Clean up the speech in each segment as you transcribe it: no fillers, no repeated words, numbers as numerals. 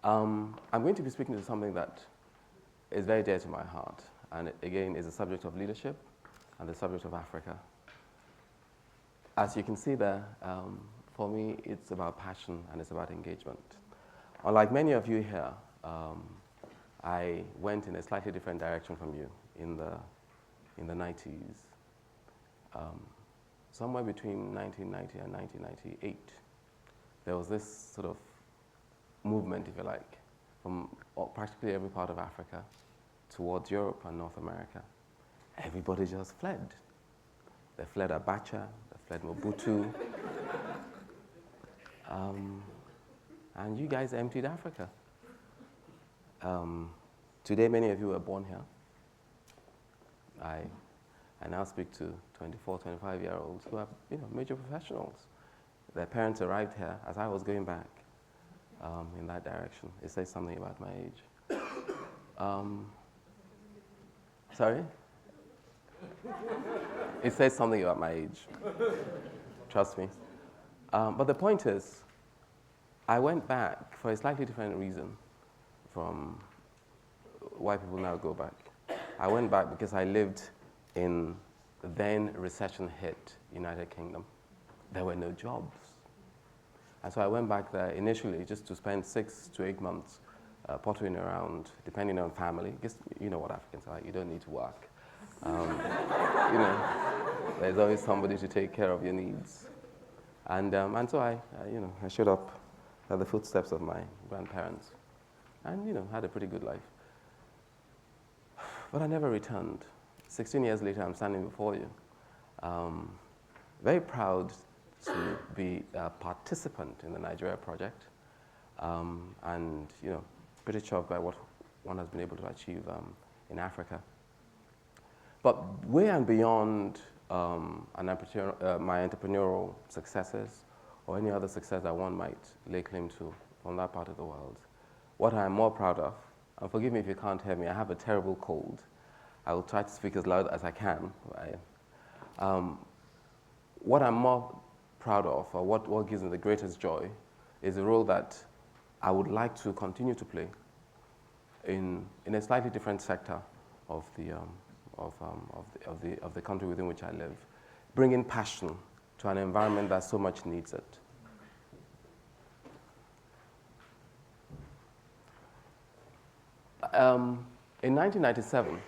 I'm going to be speaking to something that is very dear to my heart, and it, again, is the subject of leadership and the subject of Africa. As you can see there, for me, it's about passion and it's about engagement. Unlike many of you here, I went in a slightly different direction from you in the 90s. Somewhere between 1990 and 1998, there was this sort of movement, if you like, from practically every part of Africa towards Europe and North America. Everybody just fled. They fled Abuja, they fled Mobutu, and you guys emptied Africa. Today, many of you were born here. I now speak to 24, 25-year-olds who are, major professionals. Their parents arrived here as I was going back in that direction. It says something about my age. Sorry? It says something about my age. Trust me. But the point is, I went back for a slightly different reason from why people now go back. I went back because I lived in the then recession-hit United Kingdom. There were no jobs. And so I went back there initially just to spend 6 to 8 months pottering around, depending on family. Because you know what Africans are, you don't need to work. There's always somebody to take care of your needs. And so I showed up at the footsteps of my grandparents and, had a pretty good life. But I never returned. 16 years later, I'm standing before you. Very proud to be a participant in the Nigeria project, and pretty shocked by what one has been able to achieve in Africa. But way and beyond my entrepreneurial successes or any other success that one might lay claim to from that part of the world, what I'm more proud of, and forgive me if you can't hear me, I have a terrible cold. I will try to speak as loud as I can. Right? What I'm more proud of, or what gives me the greatest joy, is the role that I would like to continue to play in a slightly different sector of the country within which I live, bringing passion to an environment that so much needs it. In 1997,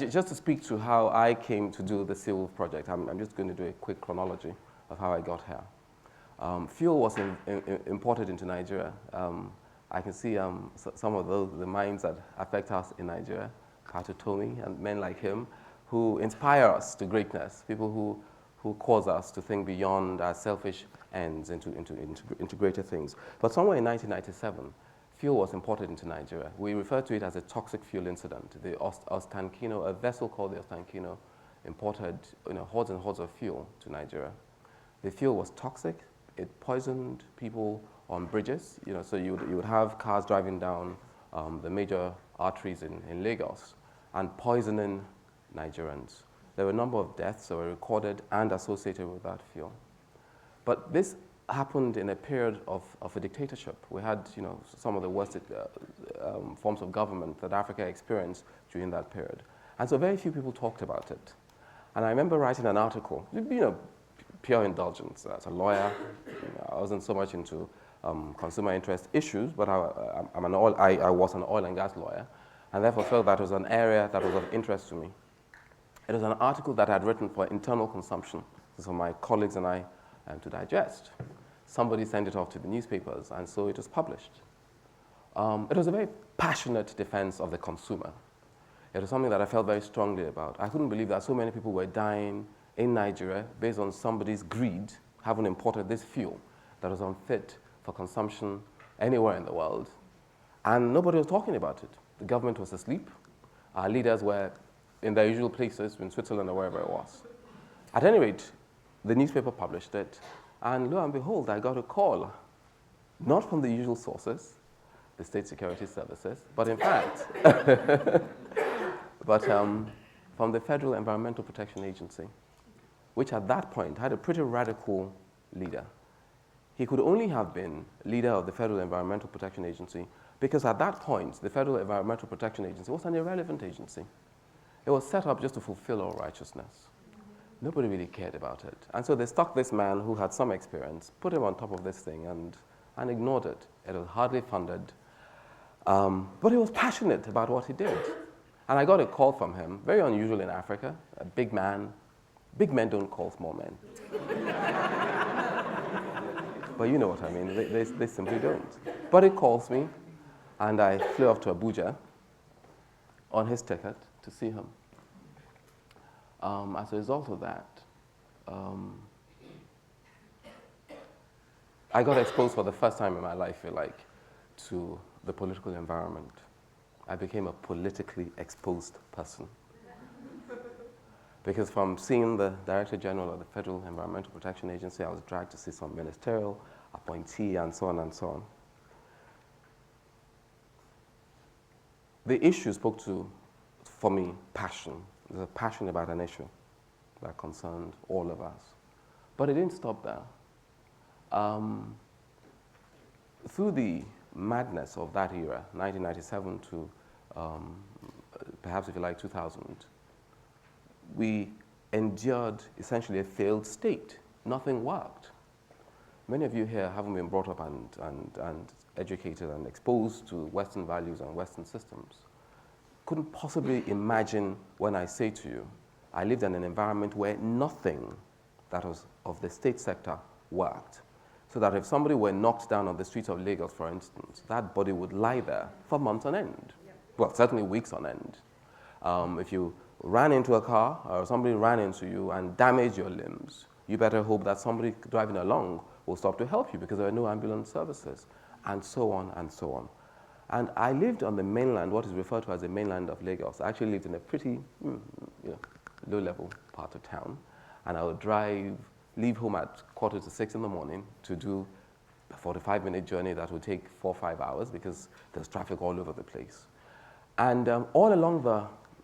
just to speak to how I came to do the Seawolf project, I'm just going to do a quick chronology of how I got here. Fuel was imported into Nigeria. I can see some of the minds that affect us in Nigeria, Katutomi and men like him, who inspire us to greatness, people who cause us to think beyond our selfish ends into greater things. But somewhere in 1997, fuel was imported into Nigeria. We refer to it as a toxic fuel incident. The Ostankino, a vessel called the Ostankino, imported hordes and hordes of fuel to Nigeria. The fuel was toxic. It poisoned people on bridges. So you would have cars driving down the major arteries in Lagos and poisoning Nigerians. There were a number of deaths that were recorded and associated with that fuel. But this happened in a period of a dictatorship. We had, some of the worst forms of government that Africa experienced during that period. And so very few people talked about it. And I remember writing an article, pure indulgence. As a lawyer, I wasn't so much into consumer interest issues, but I was an oil and gas lawyer, and therefore felt that was an area that was of interest to me. It was an article that I had written for internal consumption, so for my colleagues and I to digest. Somebody sent it off to the newspapers, and so it was published. It was a very passionate defense of the consumer. It was something that I felt very strongly about. I couldn't believe that so many people were dying in Nigeria based on somebody's greed, having imported this fuel that was unfit for consumption anywhere in the world. And nobody was talking about it. The government was asleep. Our leaders were in their usual places, in Switzerland or wherever it was. At any rate, the newspaper published it, and lo and behold, I got a call, not from the usual sources, the state security services, but in fact, from the Federal Environmental Protection Agency, which at that point had a pretty radical leader. He could only have been leader of the Federal Environmental Protection Agency Because at that point, the Federal Environmental Protection Agency was an irrelevant agency. It was set up just to fulfill all righteousness. Nobody really cared about it. And so they stuck this man who had some experience, put him on top of this thing, and ignored it. It was hardly funded. But he was passionate about what he did. And I got a call from him, very unusual in Africa, a big man. Big men don't call small men. But you know what I mean, they simply don't. But he calls me, and I flew off to Abuja on his ticket to see him. As a result of that, I got exposed for the first time in my life, I feel like, to the political environment. I became a politically exposed person. Because from seeing the Director General of the Federal Environmental Protection Agency, I was dragged to see some ministerial appointee and so on and so on. The issue spoke to, for me, passion. There's a passion about an issue that concerned all of us. But it didn't stop there. Through the madness of that era, 1997 to perhaps, if you like, 2000, we endured essentially a failed state. Nothing worked. Many of you here haven't been brought up and educated and exposed to Western values and Western systems. Couldn't possibly imagine when I say to you, I lived in an environment where nothing that was of the state sector worked. So that if somebody were knocked down on the streets of Lagos, for instance, that body would lie there for months on end. Well, certainly weeks on end. If you ran into a car or somebody ran into you and damaged your limbs, you better hope that somebody driving along will stop to help you because there are no ambulance services, and so on and so on. And I lived on the mainland, what is referred to as the mainland of Lagos. I actually lived in a pretty low-level part of town, and I would leave home at 5:45 in the morning to do a 45-minute journey that would take 4 or 5 hours because there's traffic all over the place. And all along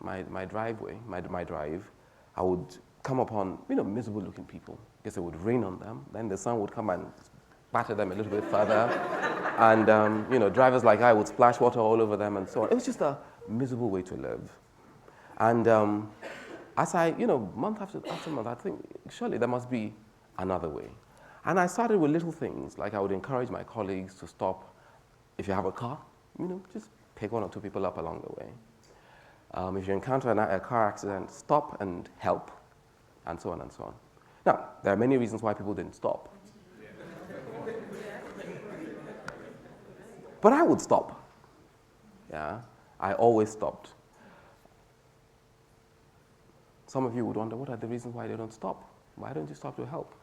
my driveway, my drive, I would come upon miserable-looking people because it would rain on them. Then the sun would come and batter them a little bit further, and drivers like I would splash water all over them and so on. It was just a miserable way to live. And as I, month after month, I think surely there must be another way. And I started with little things, like I would encourage my colleagues to stop. If you have a car, just pick 1 or 2 people up along the way. If you encounter a car accident, stop and help, and so on and so on. Now, there are many reasons why people didn't stop. But I would stop. Yeah, I always stopped. Some of you would wonder, what are the reasons why they don't stop? Why don't you stop to help?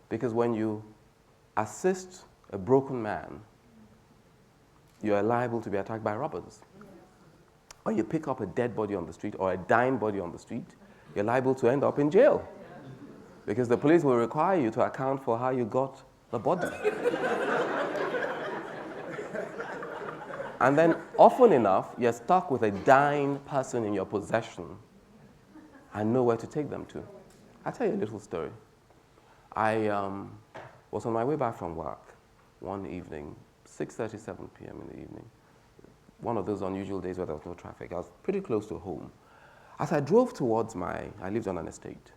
Because when you assist a broken man, you are liable to be attacked by robbers. Or you pick up a dead body on the street or a dying body on the street, you're liable to end up in jail. Because the police will require you to account for how you got the body. And then often enough, you're stuck with a dying person in your possession and nowhere to take them to. I'll tell you a little story. I was on my way back from work one evening, 6:37 p.m. in the evening. One of those unusual days where there was no traffic. I was pretty close to home. As I drove towards I lived on an estate.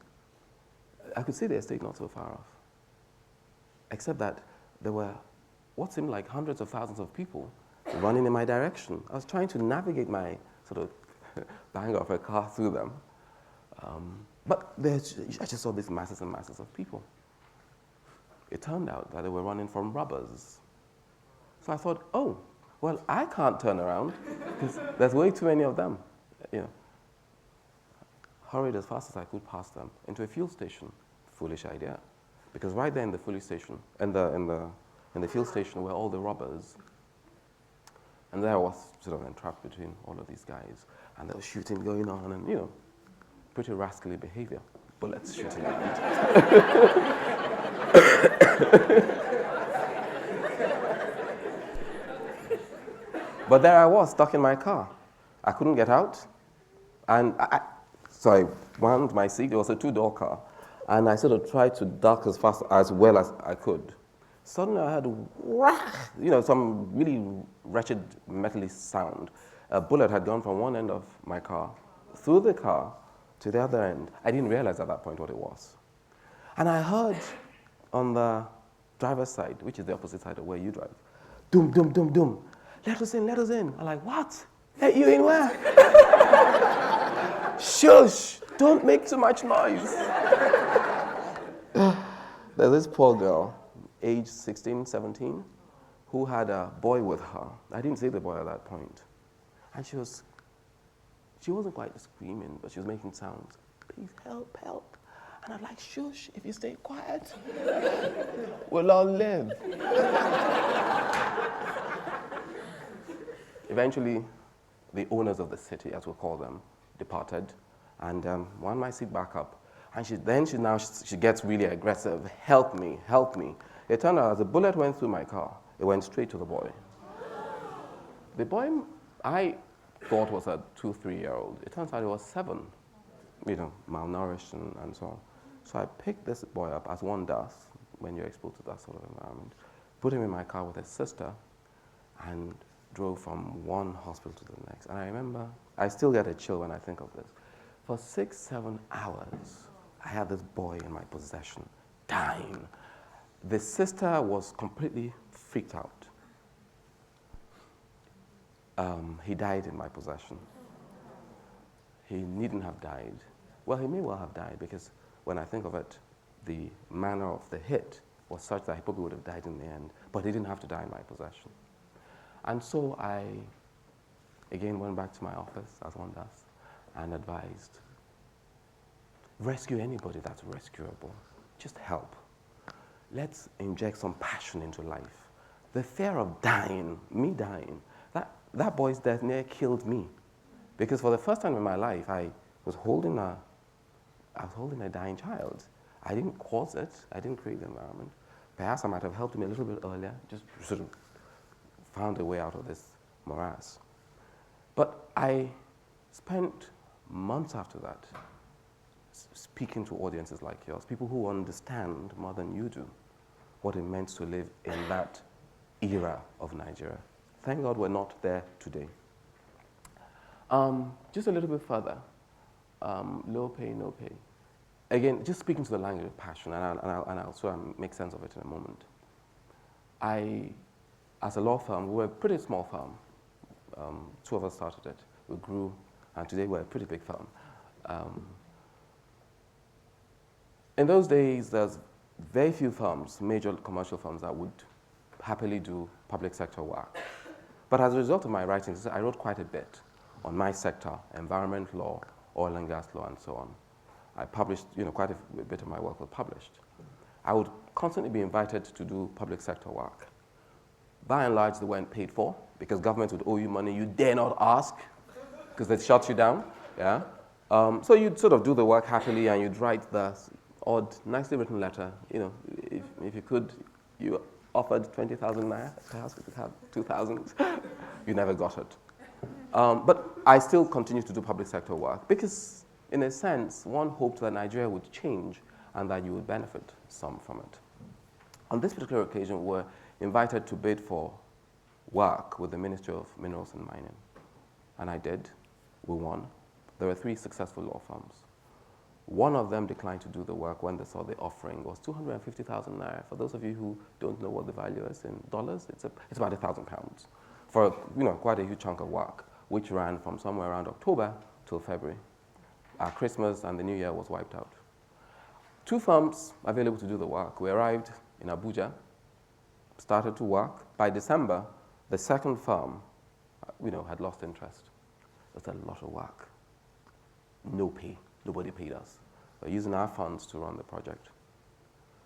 I could see the estate not so far off. Except that there were what seemed like hundreds of thousands of people running in my direction. I was trying to navigate my sort of bang of a car through them. But I just saw these masses and masses of people. It turned out that they were running from robbers. So I thought, oh, well, I can't turn around because there's way too many of them. Hurried as fast as I could past them into a fuel station. Foolish idea, because right there in the fuel station, in the fuel station, were all the robbers. And there I was sort of entrapped between all of these guys, and there was shooting going on, and pretty rascally behavior, bullets shooting around. But there I was, stuck in my car. I couldn't get out, and so I wound my seat. It was a 2-door car, and I sort of tried to duck as well as I could. Suddenly I heard whack, some really wretched metally sound. A bullet had gone from one end of my car, through the car, to the other end. I didn't realize at that point what it was. And I heard on the driver's side, which is the opposite side of where you drive, doom, doom, doom, doom. Let us in, let us in. I'm like, what? Let you in where? Shush, don't make too much noise. There's this poor girl, age 16, 17, who had a boy with her. I didn't see the boy at that point. And she wasn't quite screaming, but she was making sounds. Please help, help. And I'm like, shush, if you stay quiet, we'll all live. Eventually, the owners of the city, as we'll call them, departed and wound my seat back up. And she gets really aggressive. Help me, help me. It turned out as the bullet went through my car, it went straight to the boy. The boy I thought was a 2-3-year-old. It turns out he was 7, malnourished and so on. So I picked this boy up, as one does when you're exposed to that sort of environment, put him in my car with his sister, and drove from one hospital to the next. And I remember, I still get a chill when I think of this. For 6-7 hours, I had this boy in my possession, dying. The sister was completely freaked out. He died in my possession. He needn't have died. Well, he may well have died, because when I think of it, the manner of the hit was such that he probably would have died in the end, but he didn't have to die in my possession. And so I, again, went back to my office, as one does, and advised, rescue anybody that's rescuable. Just help. Let's inject some passion into life. The fear of dying, me dying, that boy's death nearly killed me. Because for the first time in my life, I was holding a dying child. I didn't cause it. I didn't create the environment. Perhaps I might have helped him a little bit earlier, just sort of found a way out of this morass. But I spent months after that speaking to audiences like yours, people who understand more than you do what it meant to live in that era of Nigeria. Thank God we're not there today. Just a little bit further, low pay, no pay. Again, just speaking to the language of passion, and I'll sort of make sense of it in a moment. As a law firm, we were a pretty small firm. 2 of us started it. We grew, and today we're a pretty big firm. In those days, there's very few firms, major commercial firms, that would happily do public sector work. But as a result of my writings, I wrote quite a bit on my sector, environment law, oil and gas law, and so on. I published, quite a bit of my work was published. I would constantly be invited to do public sector work. By and large, they weren't paid for, because government would owe you money you dare not ask, because they'd shut you down. Yeah. So you'd sort of do the work happily, and you'd write the odd, nicely written letter. If you could, you offered 20,000 naira, perhaps we could have 2,000. You never got it. But I still continued to do public sector work, because in a sense, one hoped that Nigeria would change and that you would benefit some from it. On this particular occasion, we were invited to bid for work with the Ministry of Minerals and Mining. And I did. We won. There were 3 successful law firms. One of them declined to do the work when they saw the offering. It was 250,000 naira. For those of you who don't know what the value is in dollars, it's about £1,000 for quite a huge chunk of work, which ran from somewhere around October till February. Our Christmas and the New Year was wiped out. 2 firms available to do the work. We arrived in Abuja, started to work. By December, the second firm, had lost interest. It was a lot of work. No pay. Nobody paid us. We're using our funds to run the project.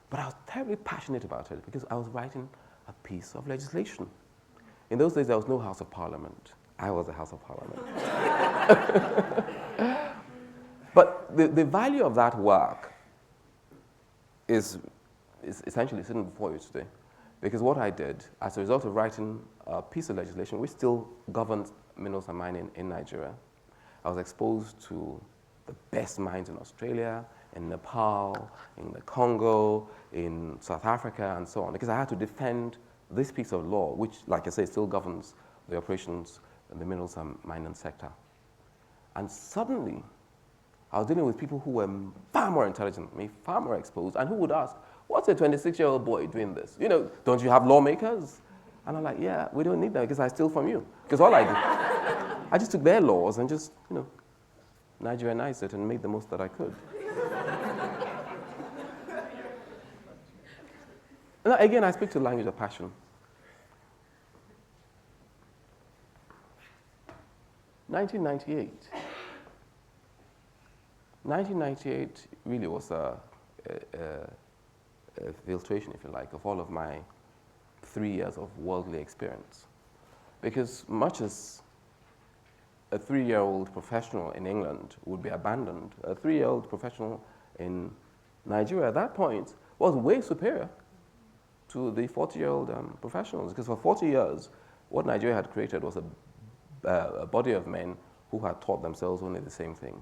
But I was terribly passionate about it, because I was writing a piece of legislation. In those days, there was no House of Parliament. I was the House of Parliament. But the value of that work is essentially sitting before you today. Because what I did, as a result of writing a piece of legislation which still governs minerals and mining in Nigeria, I was exposed to the best mines in Australia, in Nepal, in the Congo, in South Africa and so on, because I had to defend this piece of law, which, like I say, still governs the operations in the minerals and mining sector. And suddenly, I was dealing with people who were far more intelligent than me, far more exposed, and who would ask, what's a 26-year-old boy doing this? You know, don't you have lawmakers? And I'm like, yeah, we don't need them because I steal from you. Because all I did, I just took their laws and just, you know, Nigerianized it and made the most that I could. Now, again, I speak to the language of passion. 1998 really was a filtration, if you like, of all of my 3 years of worldly experience. Because much as a 3-year-old professional in England would be abandoned, a 3-year-old professional in Nigeria at that point was way superior to the 40-year-old professionals. Because for 40 years, what Nigeria had created was a body of men who had taught themselves only the same thing.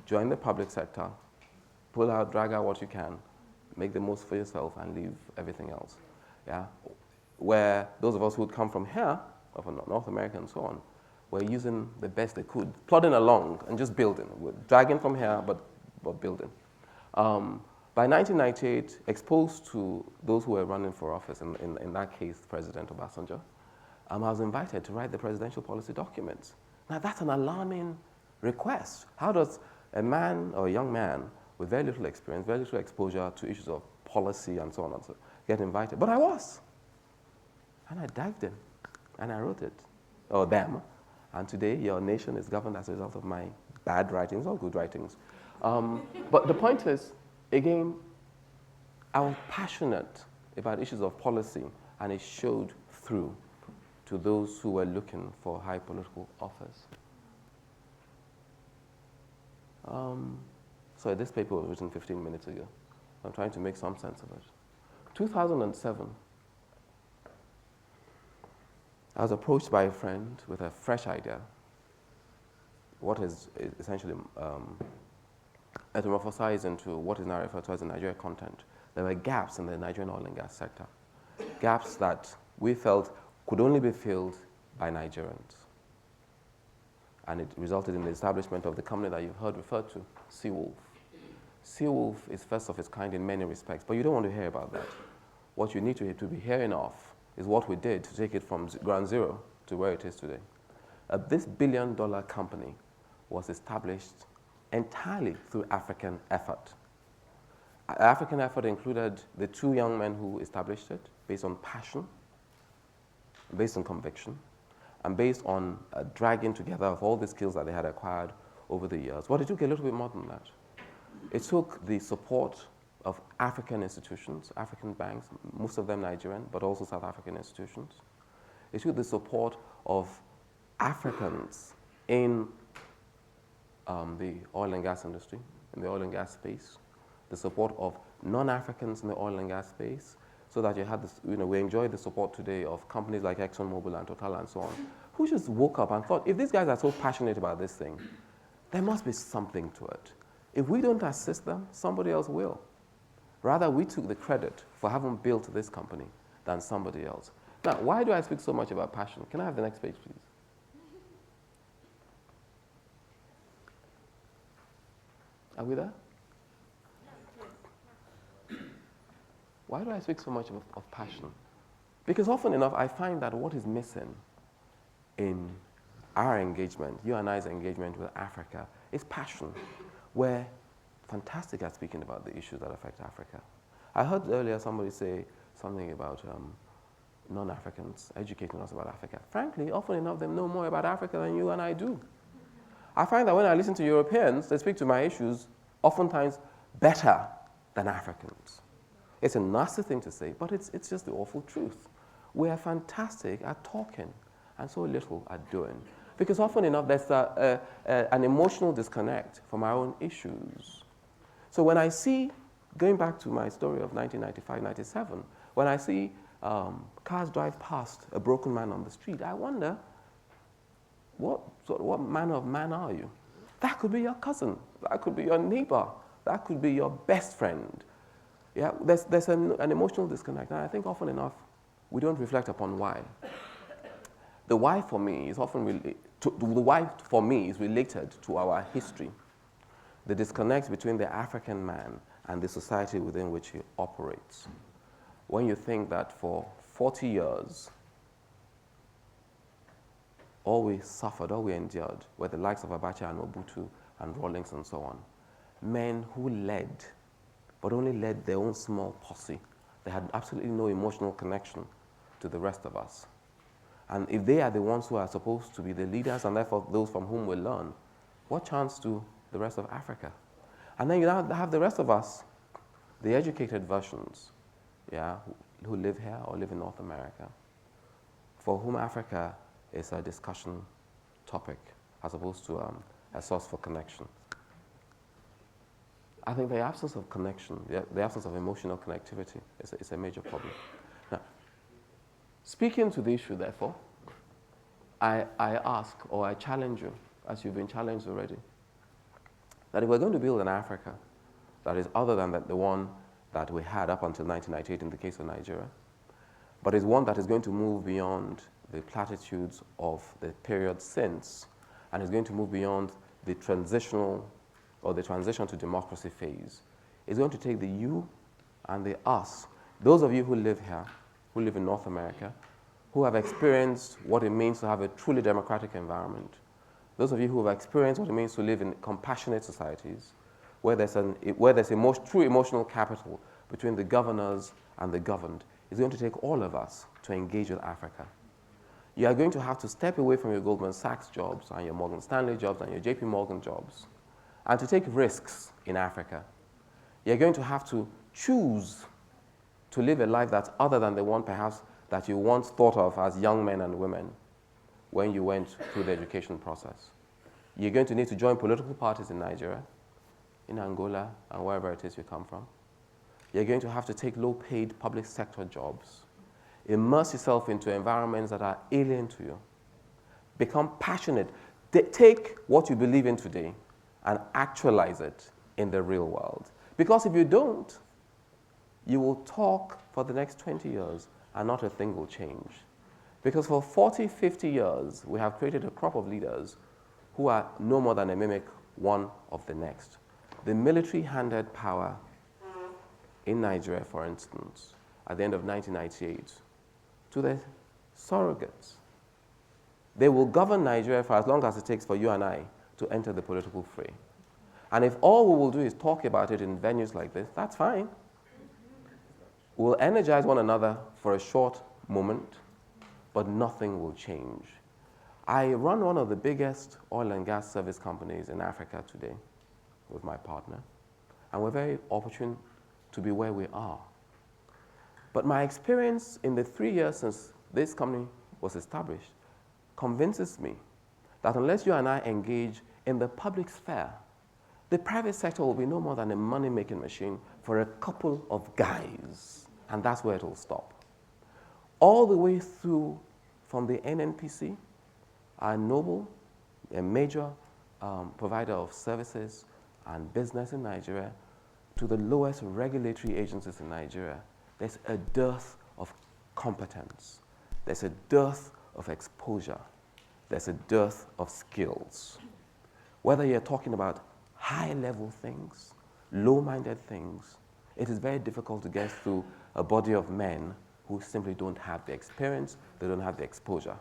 Join the public sector, pull out, drag out what you can, make the most for yourself, and leave everything else. Yeah? Where those of us who would come from here, or from North America and so on, were using the best they could, plodding along and just building. We're dragging from here, but building. By 1998, exposed to those who were running for office, in that case, President Obasanjo, I was invited to write the presidential policy documents. Now, that's an alarming request. How does a man or a young man with very little experience, very little exposure to issues of policy and so on and so on, get invited? But I was. And I dived in, and I wrote it, or them. And today, your nation is governed as a result of my bad writings or good writings. But the point is, again, I was passionate about issues of policy, and it showed through to those who were looking for high political office. So this paper was written 15 minutes ago. I'm trying to make some sense of it. 2007, I was approached by a friend with a fresh idea, what is essentially metamorphosized into what is now referred to as the Nigeria content. There were gaps in the Nigerian oil and gas sector, gaps that we felt could only be filled by Nigerians. And it resulted in the establishment of the company that you've heard referred to, Seawolf. Seawolf is first of its kind in many respects, but you don't want to hear about that. What you need to be hearing of is what we did to take it from ground zero to where it is today. This billion-dollar company was established entirely through African effort. African effort included the 2 young men who established it based on passion, based on conviction, and based on a dragging together of all the skills that they had acquired over the years. But it took a little bit more than that. It took the support of African institutions, African banks, most of them Nigerian, but also South African institutions. It took the support of Africans in the oil and gas industry, in the oil and gas space, the support of non-Africans in the oil and gas space, so that you had this, we enjoy the support today of companies like ExxonMobil and Total and so on, who just woke up and thought, if these guys are so passionate about this thing, there must be something to it. If we don't assist them, somebody else will. Rather, we took the credit for having built this company than somebody else. Now, why do I speak so much about passion? Can I have the next page, please? Are we there? Why do I speak so much of passion? Because often enough, I find that what is missing in our engagement, you and I's engagement with Africa, is passion. We're fantastic at speaking about the issues that affect Africa. I heard earlier somebody say something about non-Africans educating us about Africa. Frankly, often enough, they know more about Africa than you and I do. I find that when I listen to Europeans, they speak to my issues oftentimes better than Africans. It's a nasty thing to say, but it's just the awful truth. We are fantastic at talking and so little at doing. Because often enough, there's an emotional disconnect from our own issues. So when I see, going back to my story of 1995-97, when I see cars drive past a broken man on the street, I wonder, what manner of man are you? That could be your cousin. That could be your neighbor. That could be your best friend. Yeah, there's an emotional disconnect, and I think often enough we don't reflect upon why. The why for me is related to our history, the disconnect between the African man and the society within which he operates. When you think that for 40 years, all we suffered, all we endured were the likes of Abacha and Mobutu and Rawlings and so on. Men who led, but only led their own small posse. They had absolutely no emotional connection to the rest of us. And if they are the ones who are supposed to be the leaders and therefore those from whom we learn, what chance do the rest of Africa? And then you have the rest of us, the educated versions, yeah, who live here or live in North America, for whom Africa is a discussion topic as opposed to a source for connection. I think the absence of connection, the absence of emotional connectivity is a major problem. Now, speaking to the issue, therefore, I ask, or I challenge you, as you've been challenged already, that if we're going to build an Africa that is other than the one that we had up until 1998 in the case of Nigeria, but is one that is going to move beyond the platitudes of the period since, and is going to move beyond the transition to democracy phase, is going to take the you and the us, those of you who live here, who live in North America, who have experienced what it means to have a truly democratic environment, those of you who have experienced what it means to live in compassionate societies, where there's true emotional capital between the governors and the governed, is going to take all of us to engage with Africa. You are going to have to step away from your Goldman Sachs jobs and your Morgan Stanley jobs and your JP Morgan jobs and to take risks in Africa. You're going to have to choose to live a life that's other than the one perhaps that you once thought of as young men and women when you went through the education process. You're going to need to join political parties in Nigeria, in Angola, and wherever it is you come from. You're going to have to take low-paid public sector jobs, immerse yourself into environments that are alien to you, become passionate, take what you believe in today and actualize it in the real world. Because if you don't, you will talk for the next 20 years and not a thing will change. Because for 40, 50 years, we have created a crop of leaders who are no more than a mimic one of the next. The military handed power in Nigeria, for instance, at the end of 1998, to the surrogates. They will govern Nigeria for as long as it takes for you and I to enter the political fray. And if all we will do is talk about it in venues like this, that's fine. We'll energize one another for a short moment, but nothing will change. I run one of the biggest oil and gas service companies in Africa today with my partner, and we're very opportune to be where we are. But my experience in the 3 years since this company was established convinces me that unless you and I engage in the public sphere, the private sector will be no more than a money-making machine for a couple of guys, and that's where it will stop. All the way through from the NNPC, our noble, a major provider of services and business in Nigeria, to the lowest regulatory agencies in Nigeria, there's a dearth of competence. There's a dearth of exposure. There's a dearth of skills. Whether you're talking about high-level things, low-minded things, it is very difficult to get through a body of men who simply don't have the experience, they don't have the exposure.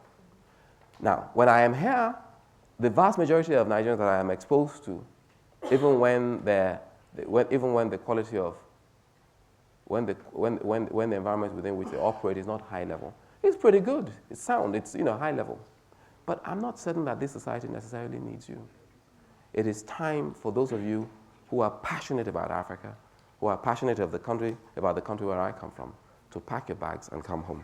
Now, when I am here, the vast majority of Nigerians that I am exposed to, even when the quality of when the environment within which they operate is not high level, it's pretty good. It's sound. It's high level. But I'm not certain that this society necessarily needs you. It is time for those of you who are passionate about Africa, who are passionate about the country where I come from, to pack your bags and come home.